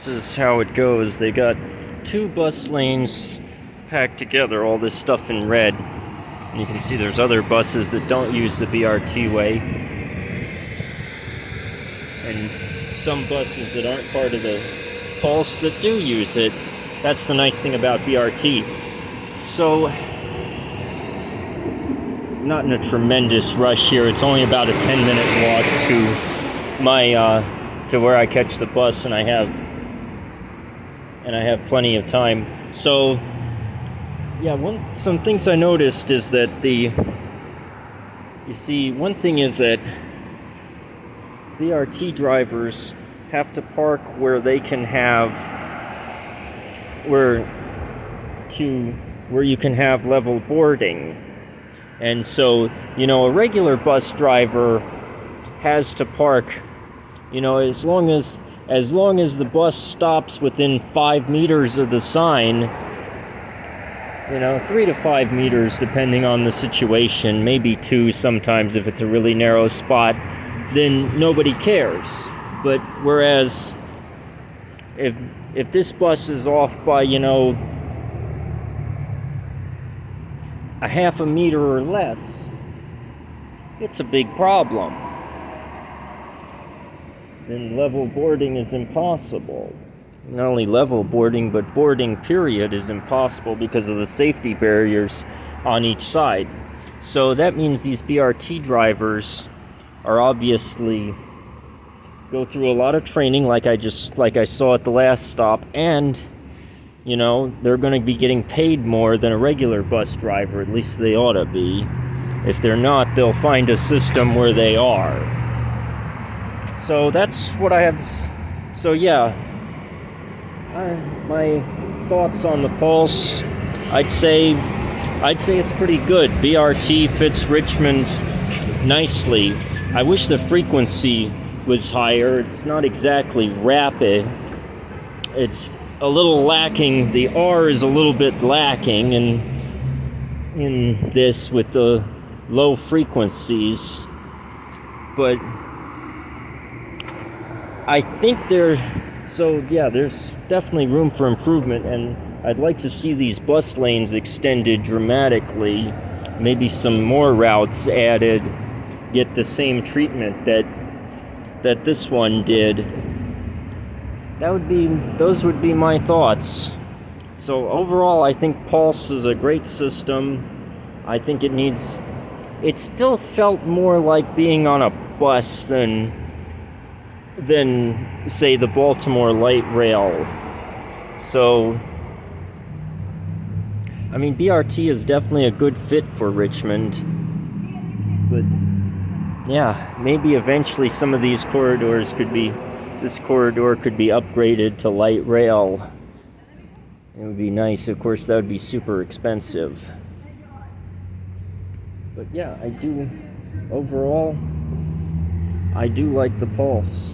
this is how it goes. They got 2 bus lanes packed together, all this stuff in red. And you can see there's other buses that don't use the BRT way. And some buses that aren't part of the Pulse that do use it. That's the nice thing about BRT. So, not in a tremendous rush here. It's only about a 10-minute walk to my to where I catch the bus, and I have plenty of time. So yeah, some things I noticed is that one thing is that BRT drivers have to park where they can have where you can have level boarding. And so, a regular bus driver has to park, as long as the bus stops within 5 meters of the sign, 3 to 5 meters depending on the situation, maybe 2 sometimes if it's a really narrow spot, then nobody cares. But whereas if this bus is off by, a half a meter or less, it's a big problem. Then level boarding is impossible. Not only level boarding, but boarding period is impossible because of the safety barriers on each side. So that means these BRT drivers are obviously go through a lot of training, like I saw at the last stop, and they're going to be getting paid more than a regular bus driver. At least they ought to be. If they're not, they'll find a system where they are. So that's what I have. So yeah, my thoughts on the Pulse. I'd say it's pretty good. BRT fits Richmond nicely. I wish the frequency was higher. It's not exactly rapid. It's a little lacking. The R is a little bit lacking in this with the low frequencies. But I think there's definitely room for improvement, and I'd like to see these bus lanes extended dramatically. Maybe some more routes added, get the same treatment that this one did. Those would be my thoughts. So overall, I think Pulse is a great system. I think it still felt more like being on a bus than say the Baltimore light rail. So BRT is definitely a good fit for Richmond. But yeah, maybe eventually some of these corridors this corridor could be upgraded to light rail. It would be nice. Of course, that would be super expensive. But yeah, overall, I do like the Pulse.